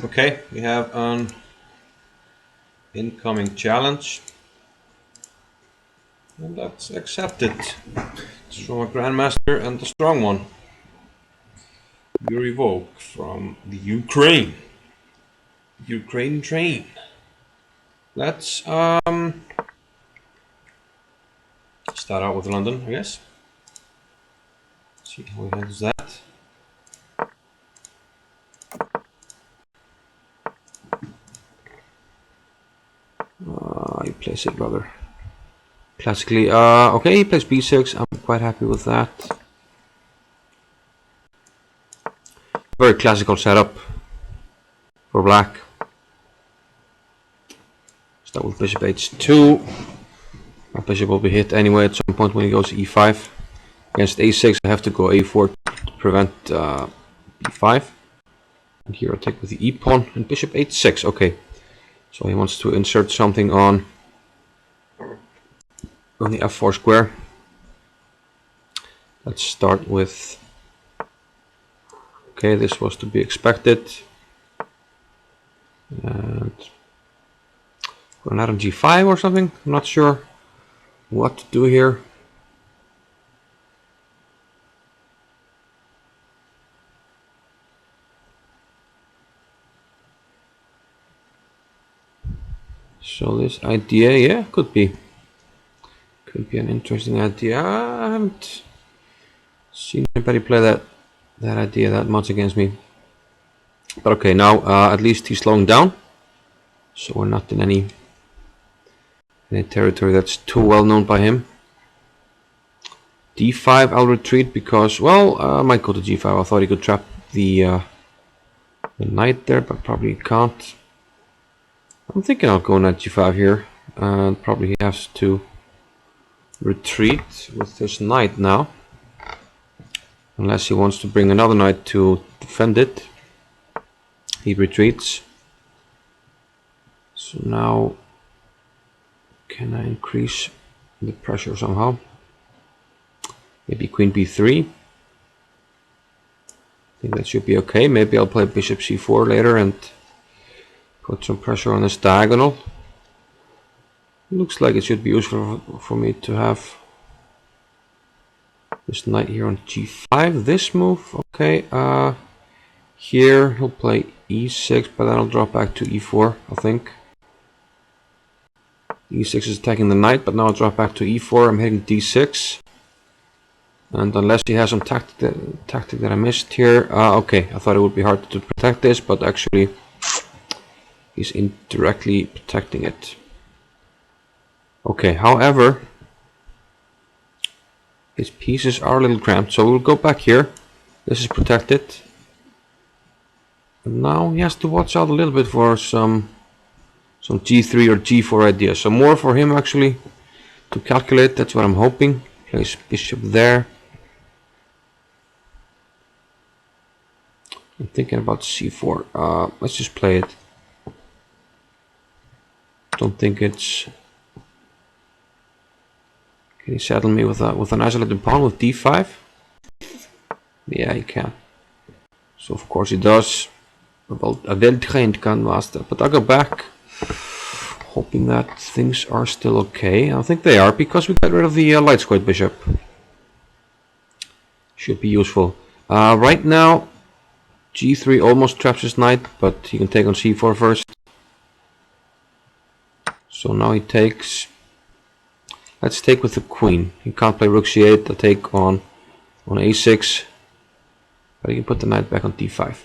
Okay, we have an incoming challenge, and let's accept it. It's from a Grandmaster and the strong one, Vovkcoach from the Ukraine train. Let's start out with London, I guess. See how he handles that. He plays it rather classically. Okay, he plays b6. I'm quite happy with that. Very classical setup for black. Start with bishop h2. My bishop will be hit anyway at some point when he goes e5. Against a6 I have to go a4 to prevent b5. And here I take with the e-pawn and bishop h6. Okay, so he wants to insert something on the f4 square. Let's start with... Okay, this was to be expected. And go on g5 or something. I'm not sure what to do here. So this idea, yeah, could be an interesting idea. I haven't seen anybody play that idea that much against me. But okay, now at least he's slowing down, so we're not in any territory that's too well known by him. d5, I'll retreat because, well, I might go to g5. I thought he could trap the knight there, but probably can't. I'm thinking I'll go knight g5 here, and probably he has to retreat with his knight now, unless he wants to bring another knight to defend it. He retreats. So now, can I increase the pressure somehow? Maybe queen b3. I think that should be okay. Maybe I'll play bishop c4 later and put some pressure on this diagonal. Looks like it should be useful for me to have this knight here on g5. This move, okay. Here he'll play e6, but then I'll drop back to e4, I think. e6 is attacking the knight, but now I'll drop back to e4. I'm hitting d6. And unless he has some tactic that I missed here. Okay, I thought it would be hard to protect this, but actually he's indirectly protecting it. Okay, however, his pieces are a little cramped, so we'll go back here. This is protected. And now he has to watch out a little bit for some g3 or g4 ideas. So more for him actually to calculate. That's what I'm hoping. Place bishop there. I'm thinking about c4. Let's just play it. Don't think it's... Can he saddle me with an isolated pawn with d5? Yeah, he can. So of course he does. About a well-trained Grandmaster. But I'll go back, hoping that things are still okay. I think they are, because we got rid of the light squared bishop. Should be useful. Right now, g3 almost traps his knight, but he can take on c4 first. So now he takes... Let's take with the queen. He can't play rook c8. I'll take on a6. But he can put the knight back on d5.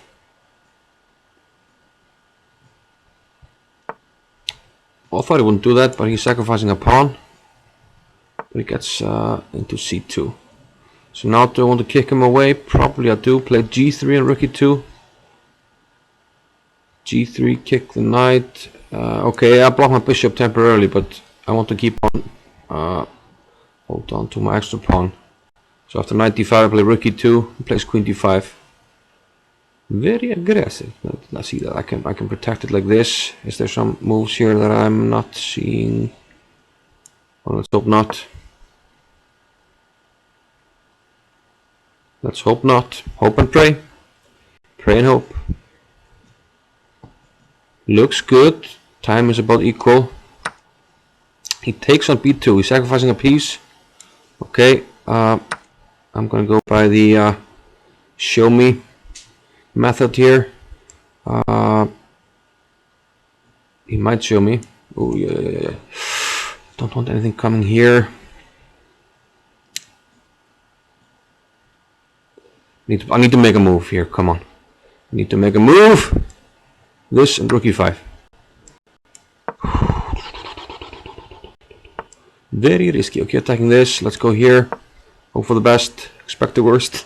Well, I thought he wouldn't do that, but he's sacrificing a pawn. But he gets into c2. So now do I want to kick him away? Probably I do. Play g3 and rook e2. g3, kick the knight. Okay, I block my bishop temporarily, but I want to keep on hold on to my extra pawn. So after knight d5 I play rook e2 and plays queen d5. Very aggressive. Let's see that I can protect it like this. Is there some moves here that I'm not seeing? Well, let's hope not. Let's hope not. Hope and pray. Pray and hope. Looks good. Time is about equal. He takes on b2. He's sacrificing a piece. Okay. I'm gonna go by the show me method here. He might show me. Oh yeah. Don't want anything coming here. I need to make a move here. Come on. I need to make a move. This and rook e5. Very risky. Okay, attacking this. Let's go here. Hope for the best. Expect the worst.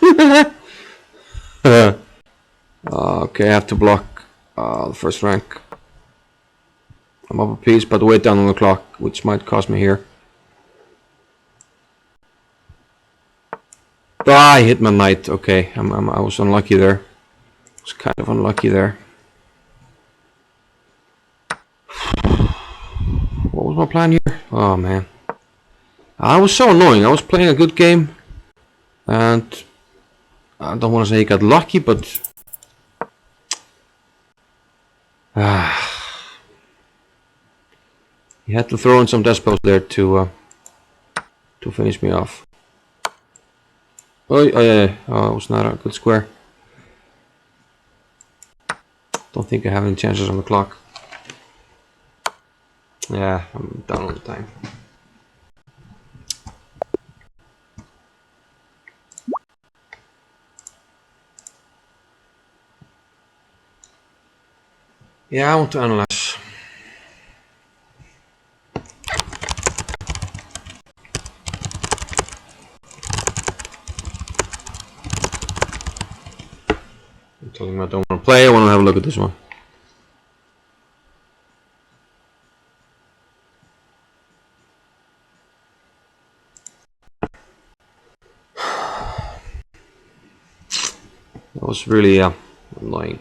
Okay, I have to block the first rank. I'm up a piece, but way down on the clock, which might cost me here. I hit my knight. Okay, I was unlucky there. I was kind of unlucky there. What was my plan here? Oh man, I was so annoying. I was playing a good game, and I don't want to say he got lucky, but he had to throw in some despots there to finish me off. Oh yeah, it was not a good square. Don't think I have any chances on the clock. Yeah, I'm down on the time. Yeah, I want to analyze. I'm telling him I don't want to play. I want to have a look at this one. That was really annoying.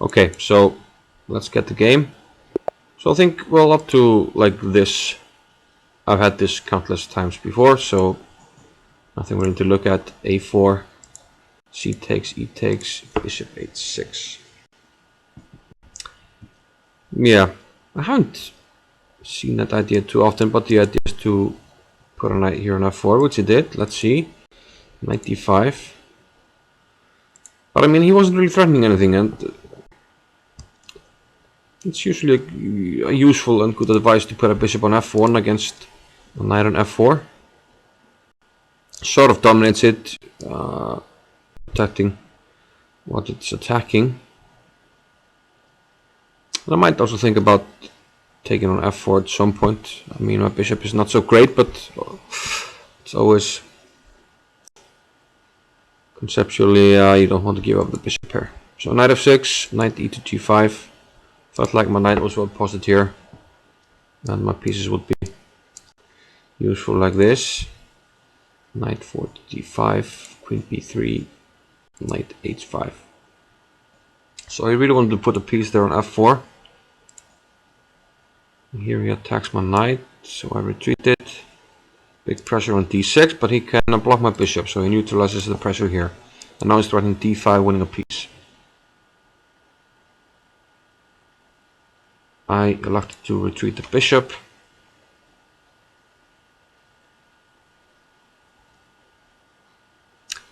Okay, so let's get the game. So I think, well, up to like this, I've had this countless times before, so nothing really to look at. A4, C takes, E takes, bishop H6. Yeah, I haven't seen that idea too often, but the idea is to put a knight here on F4, which he did. Let's see, knight D5. But I mean, he wasn't really threatening anything, and it's usually a useful and good advice to put a bishop on F1 against a knight on F4. Sort of dominates it, protecting what it's attacking. And I might also think about taking on F4 at some point. I mean, my bishop is not so great, but it's always conceptually you don't want to give up the bishop here. So knight F6, knight E to G5. Felt like my knight was well posted here, and my pieces would be useful like this. Knight 4 to D5, queen B3, knight H5. So I really wanted to put a piece there on F4. And here he attacks my knight, so I retreated. Big pressure on D6, but he cannot block my bishop, so he neutralizes the pressure here. And now he's threatening D5, winning a piece. I elected to retreat the bishop.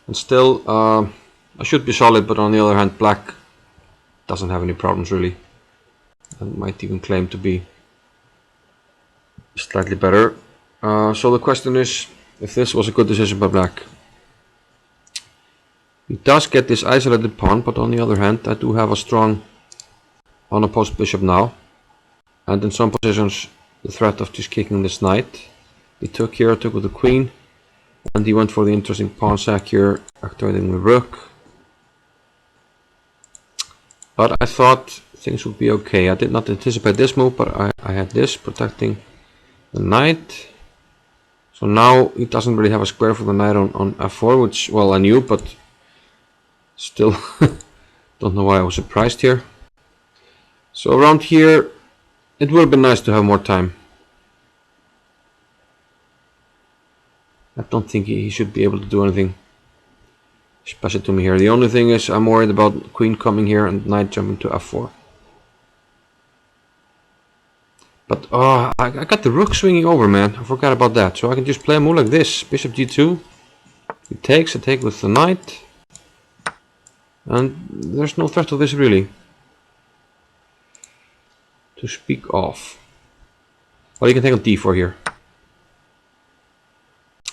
And still, I should be solid, but on the other hand, black doesn't have any problems really, and might even claim to be slightly better. So the question is, if this was a good decision by black. He does get this isolated pawn, but on the other hand, I do have a strong unopposed bishop now. And in some positions, the threat of just kicking this knight. He took here, took with the queen, and he went for the interesting pawn sack here, activating the rook. But I thought things would be okay. I did not anticipate this move, but I had this protecting the knight. So now he doesn't really have a square for the knight on F4, which, well, I knew, but still don't know why I was surprised here. So around here, it would have been nice to have more time. I don't think he should be able to do anything special to me here. The only thing is I'm worried about queen coming here and knight jumping to F4. But I got the rook swinging over, man. I forgot about that. So I can just play a move like this. Bishop g2. He takes. I take with the knight. And there's no threat of this really to speak of. Well, you can take on d4 here.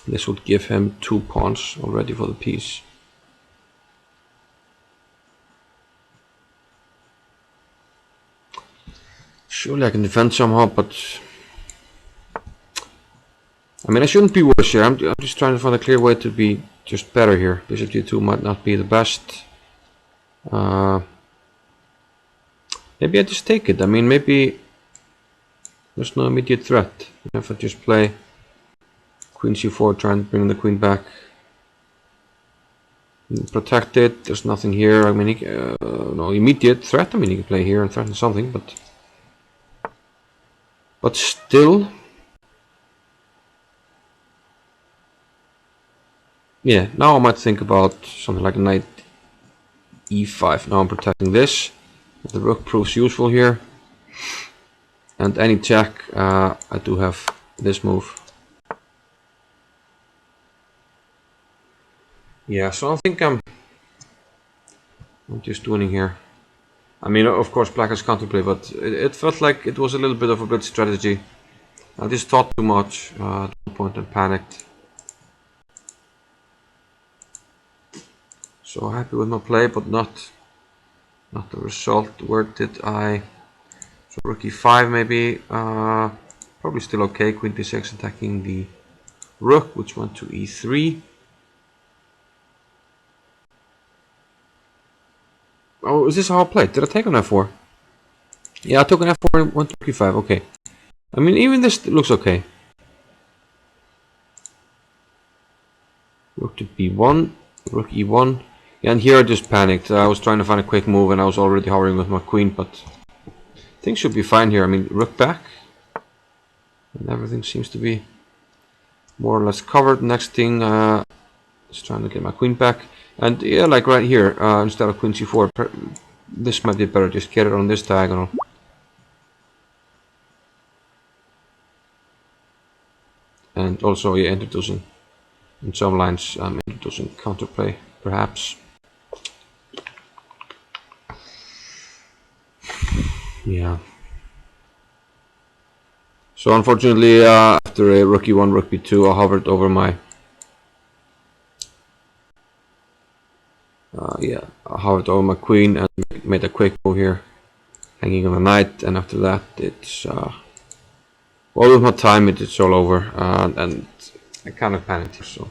This would give him 2 pawns already for the piece. Surely I can defend somehow, but I mean I shouldn't be worse here. I'm just trying to find a clear way to be just better here. Bishop g2 might not be the best. Maybe I just take it. I mean maybe there's no immediate threat. If I just play queen c4, trying to bring the queen back. Protect it. There's nothing here. I mean, no immediate threat. I mean, he can play here and threaten something, but still, yeah. Now I might think about something like knight e5. Now I'm protecting this. The rook proves useful here, and any check, I do have this move. Yeah, so I think I'm just winning here. I mean, of course, black has counterplay, but it felt like it was a little bit of a blitz strategy. I just thought too much at one point and panicked. So happy with my play, but not the result. Where did I? So rook e5 maybe. Probably still okay. Queen d6 attacking the rook, which went to e3. Oh, is this how I played? Did I take on f4? Yeah, I took an f4 and went to rook e5. Okay. I mean, even this looks okay. Rook to b1, rook e1. Yeah, and here I just panicked. I was trying to find a quick move and I was already hovering with my queen, but things should be fine here. I mean, rook back. And everything seems to be more or less covered. Next thing, just trying to get my queen back. And yeah, like right here, instead of queen c4, this might be better. Just get it on this diagonal. And also, yeah, introducing, in some lines, introducing counterplay, perhaps. Yeah. So unfortunately, after a rook e1, rook b2, I hovered over my I hovered over my queen and made a quick move here, hanging on the knight. And after that, it's well, with my time, it's all over, and I kind of panicked here. So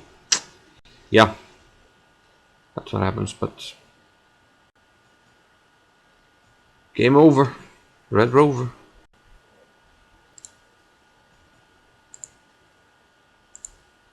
yeah, that's what happens. But game over, Red Rover.